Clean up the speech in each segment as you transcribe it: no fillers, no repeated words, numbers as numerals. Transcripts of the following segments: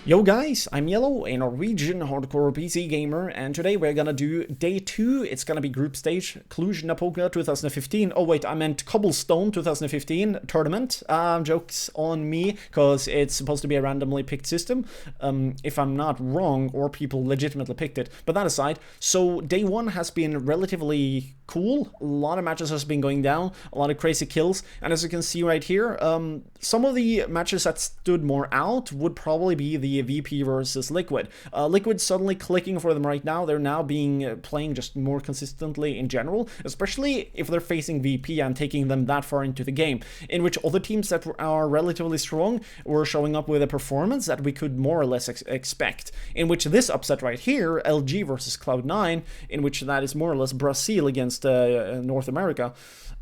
Yo guys, I'm Yellow, a Norwegian hardcore PC gamer, and today we're gonna do day 2. It's gonna be group stage, Cluj-Napoca 2015. Oh wait, I meant Cobblestone 2015 tournament. Jokes on me, because it's supposed to be a randomly picked system, if I'm not wrong, or people legitimately picked it. But that aside, so day 1 has been relatively cool. A lot of matches has been going down, a lot of crazy kills, and as you can see right here, some of the matches that stood more out would probably be the VP versus Liquid. Liquid suddenly clicking for them right now. They're now playing just more consistently in general, especially if they're facing VP and taking them that far into the game, in which other teams that are relatively strong were showing up with a performance that we could more or less expect, in which this upset right here, LG versus Cloud9, in which that is more or less Brazil against North America,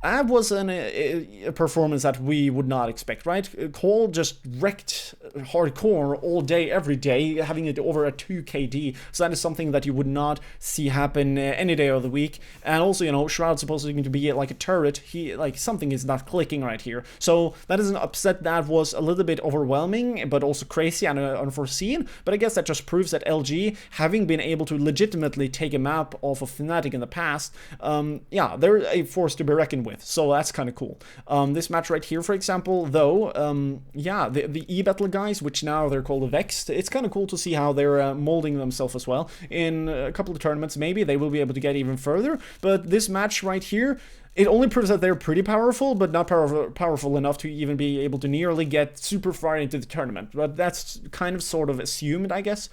that was a performance that we would not expect, right? Cole just wrecked hardcore all day, every day, having it over a 2 KD. So that is something that you would not see happen any day of the week. And also, you know, Shroud's supposed to be like a turret. Something is not clicking right here. So that is an upset that was a little bit overwhelming, but also crazy and unforeseen. But I guess that just proves that LG, having been able to legitimately take a map off of Fnatic in the past, yeah, they're a force to be reckoned with. So that's kind of cool. This match right here, for example, though, yeah, the E-Battle guys, which now they're called the Vexed, it's kind of cool to see how they're molding themselves as well. In a couple of tournaments, maybe they will be able to get even further. But this match right here, it only proves that they're pretty powerful, but not powerful enough to even be able to nearly get super far into the tournament. But that's kind of sort of assumed, I guess.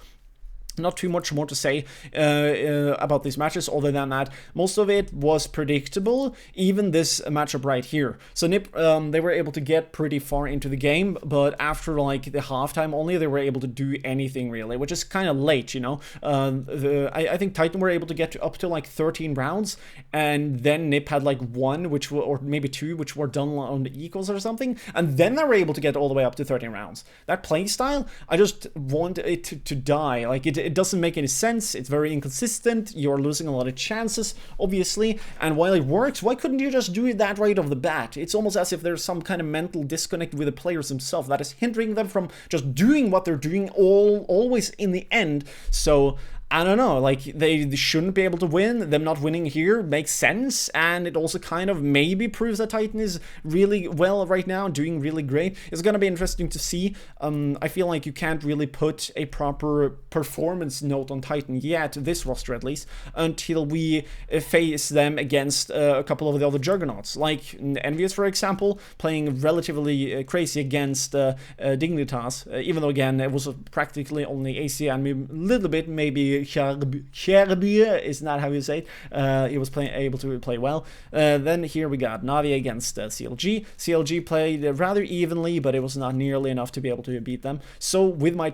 Not too much more to say about these matches other than that most of it was predictable, even this matchup right here. So Nip, they were able to get pretty far into the game, but after like the halftime only, they were able to do anything really, which is kind of late, you know. I think Titan were able to get up to like 13 rounds, and then Nip had like 1, or maybe 2, which were done on the equals or something, and then they were able to get all the way up to 13 rounds. That play style, I just want it to die. Like it doesn't make any sense. It's very inconsistent. You're losing a lot of chances, obviously. And while it works, why couldn't you just do that right off the bat? It's almost as if there's some kind of mental disconnect with the players themselves that is hindering them from just doing what they're doing always in the end. So I don't know, like, they shouldn't be able to win. Them not winning here makes sense, and it also kind of maybe proves that Titan is really well right now, doing really great. It's gonna be interesting to see. I feel like you can't really put a proper performance note on Titan yet, this roster at least, until we face them against a couple of the other juggernauts, like Envious, for example, playing relatively crazy against Dignitas, even though, again, it was practically only AC and a little bit maybe Kjærby is not how you say it. He was able to play well. Then here we got Navi against CLG. CLG played rather evenly, but it was not nearly enough to be able to beat them. So with my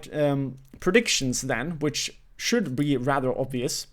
predictions then, which should be rather obvious.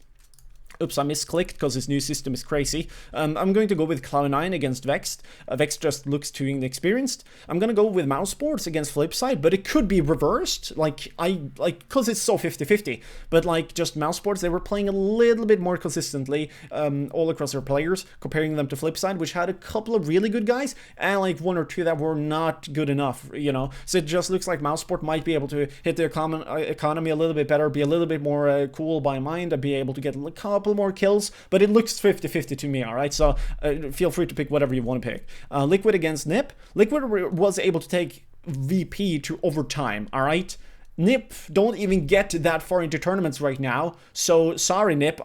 Oops, I misclicked because this new system is crazy. I'm going to go with Cloud9 against Vexed. Vexed just looks too inexperienced. I'm going to go with Mousesports against Flipside, but it could be reversed. Because it's so 50-50. But like just Mousesports, they were playing a little bit more consistently all across their players, comparing them to Flipside, which had a couple of really good guys and like 1 or 2 that were not good enough, you know. So it just looks like Mousesport might be able to hit the economy a little bit better, be a little bit more cool by mind, and be able to get a couple more kills, but it looks 50-50 to me, alright? So feel free to pick whatever you want to pick. Liquid against Nip. Liquid was able to take VP to overtime, alright? Nip don't even get that far into tournaments right now, so sorry Nip,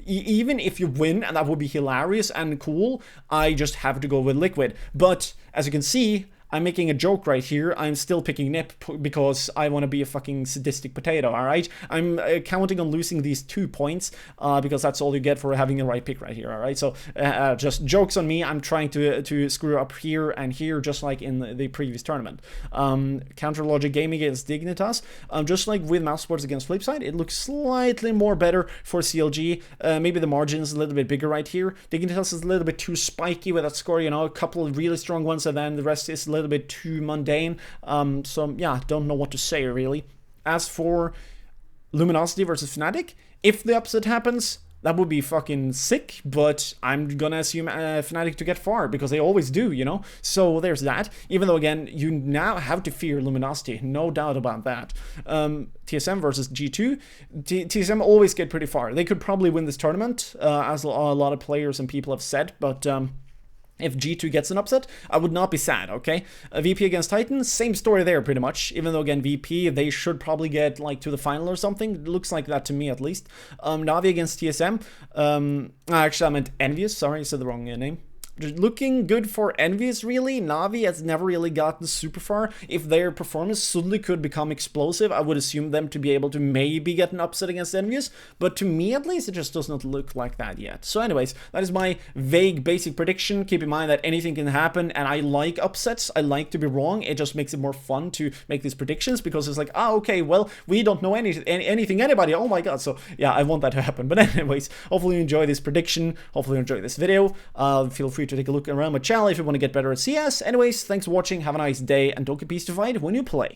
even if you win, and that would be hilarious and cool, I just have to go with Liquid. But as you can see, I'm making a joke right here. I'm still picking Nip because I want to be a fucking sadistic potato, alright? I'm counting on losing these 2 points because that's all you get for having a right pick right here, alright? So just jokes on me. I'm trying to screw up here and here, just like in the previous tournament. Counter Logic Gaming against Dignitas. Just like with Mousesports against Flipside, it looks slightly more better for CLG. Maybe the margin is a little bit bigger right here. Dignitas is a little bit too spiky with that score, you know, a couple of really strong ones, and then the rest is a little bit too mundane. So yeah, don't know what to say really. As for Luminosity versus Fnatic, if the upset happens, That would be fucking sick, but I'm gonna assume Fnatic to get far, because they always do, you know? So there's that. Even though, again, you now have to fear Luminosity, no doubt about that. TSM versus G2. TSM always get pretty far. They could probably win this tournament, as a lot of players and people have said, but if G2 gets an upset, I would not be sad, okay? VP against Titan, same story there pretty much. Even though, again, VP, they should probably get, like, to the final or something. It looks like that to me, at least. Navi against TSM. Actually, I meant Envious. Sorry, I said the wrong name. Looking good for Envious, really. Navi has never really gotten super far. If their performance suddenly could become explosive, I would assume them to be able to maybe get an upset against Envious, but to me at least, it just does not look like that yet. So anyways, that is my vague basic prediction. Keep in mind that anything can happen, and I like upsets. I like to be wrong. It just makes it more fun to make these predictions, because it's like, okay, well, we don't know anything anybody. Oh my god. So yeah, I want that to happen. But anyways, hopefully you enjoy this prediction. Hopefully you enjoy this video. Feel free to take a look around my channel if you want to get better at CS. Anyways, thanks for watching, have a nice day, and don't get beastified when you play.